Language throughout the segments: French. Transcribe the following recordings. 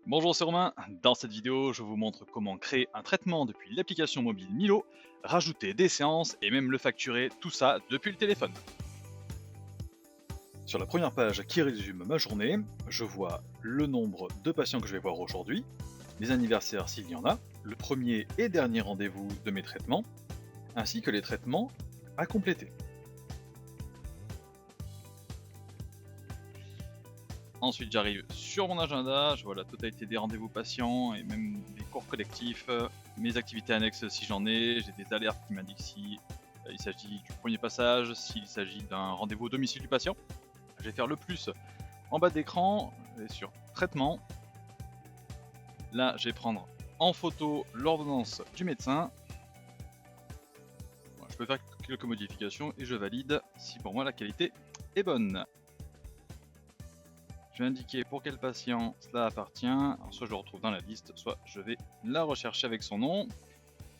Bonjour, c'est Romain. Dans cette vidéo, je vous montre comment créer un traitement depuis l'application mobile Milo, rajouter des séances et même le facturer, tout ça depuis le téléphone. Sur la première page qui résume ma journée, je vois le nombre de patients que je vais voir aujourd'hui, les anniversaires s'il y en a, le premier et dernier rendez-vous de mes traitements, ainsi que les traitements à compléter. Ensuite, j'arrive sur mon agenda, je vois la totalité des rendez-vous patients et même des cours collectifs, mes activités annexes si j'en ai, j'ai des alertes qui m'indiquent si il s'agit du premier passage, s'il s'agit d'un rendez-vous au domicile du patient. Je vais faire le plus en bas d'écran et sur traitement. Là, je vais prendre en photo l'ordonnance du médecin. Voilà, je peux faire quelques modifications et je valide si pour moi la qualité est bonne. Je vais indiquer pour quel patient cela appartient. Alors, soit je le retrouve dans la liste, soit je vais la rechercher avec son nom.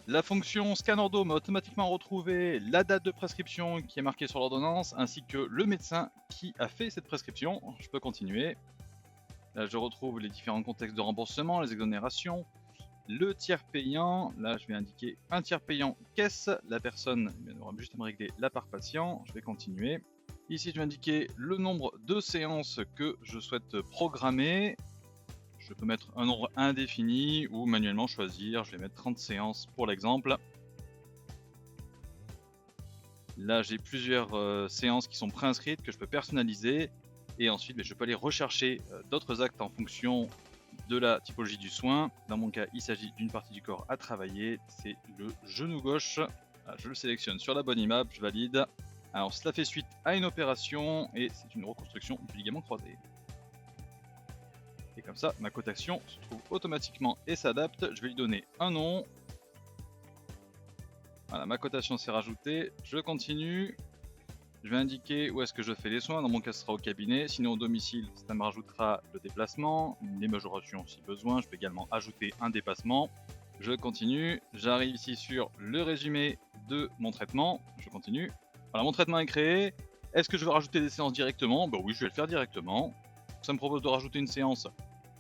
La fonction scan ordo m'a automatiquement retrouvé la date de prescription qui est marquée sur l'ordonnance, ainsi que le médecin qui a fait cette prescription. Je peux continuer. Là, je retrouve les différents contextes de remboursement, les exonérations, le tiers payant. Là, je vais indiquer un tiers payant caisse. La personne aura juste à me régler la part patient. Je vais continuer. Ici, je vais indiquer le nombre de séances que je souhaite programmer. Je peux mettre un nombre indéfini ou manuellement choisir. Je vais mettre 30 séances pour l'exemple. Là, j'ai plusieurs séances qui sont préinscrites que je peux personnaliser. Et ensuite, je peux aller rechercher d'autres actes en fonction de la typologie du soin. Dans mon cas, il s'agit d'une partie du corps à travailler. C'est le genou gauche. Je le sélectionne sur la bonne image, je valide. Alors cela fait suite à une opération et c'est une reconstruction du ligament croisé. Et comme ça, ma cotation se trouve automatiquement et s'adapte. Je vais lui donner un nom. Voilà, ma cotation s'est rajoutée. Je continue. Je vais indiquer où est-ce que je fais les soins. Dans mon cas, ce sera au cabinet. Sinon, au domicile, ça me rajoutera le déplacement, les majorations si besoin. Je peux également ajouter un dépassement. Je continue. J'arrive ici sur le résumé de mon traitement. Je continue. Voilà, mon traitement est créé. Est-ce que je veux rajouter des séances directement? Bah oui, je vais le faire directement. Ça me propose de rajouter une séance.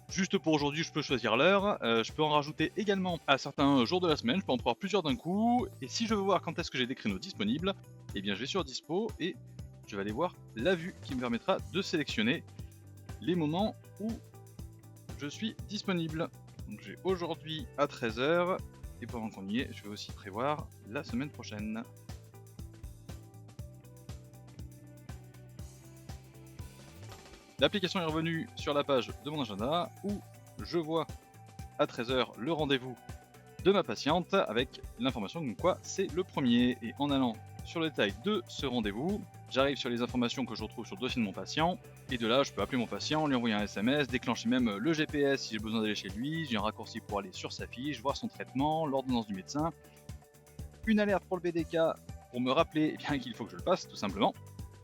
Juste pour aujourd'hui, je peux choisir l'heure. Je peux en rajouter également à certains jours de la semaine. Je peux en prévoir plusieurs d'un coup. Et si je veux voir quand est-ce que j'ai des créneaux disponibles, eh bien je vais sur Dispo et je vais aller voir la vue qui me permettra de sélectionner les moments où je suis disponible. Donc j'ai aujourd'hui à 13 h. Et pendant qu'on y est, je vais aussi prévoir la semaine prochaine. L'application est revenue sur la page de mon agenda où je vois à 13 h le rendez-vous de ma patiente avec l'information comme quoi c'est le premier. Et en allant sur le détail de ce rendez-vous, j'arrive sur les informations que je retrouve sur le dossier de mon patient. Et de là, je peux appeler mon patient, lui envoyer un SMS, déclencher même le GPS si j'ai besoin d'aller chez lui. J'ai un raccourci pour aller sur sa fiche, voir son traitement, l'ordonnance du médecin. Une alerte pour le BDK pour me rappeler bien qu'il faut que je le passe tout simplement.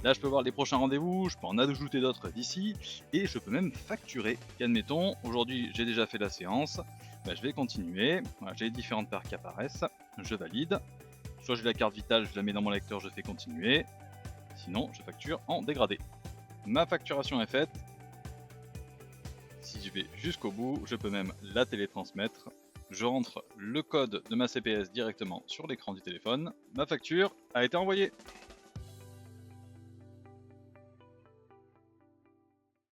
Là, je peux voir les prochains rendez-vous, je peux en ajouter d'autres d'ici, et je peux même facturer. Et admettons, aujourd'hui j'ai déjà fait la séance, je vais continuer. Voilà, j'ai les différentes paires qui apparaissent, je valide. Soit j'ai la carte vitale, je la mets dans mon lecteur, je fais continuer. Sinon, je facture en dégradé. Ma facturation est faite. Si je vais jusqu'au bout, je peux même la télétransmettre. Je rentre le code de ma CPS directement sur l'écran du téléphone. Ma facture a été envoyée.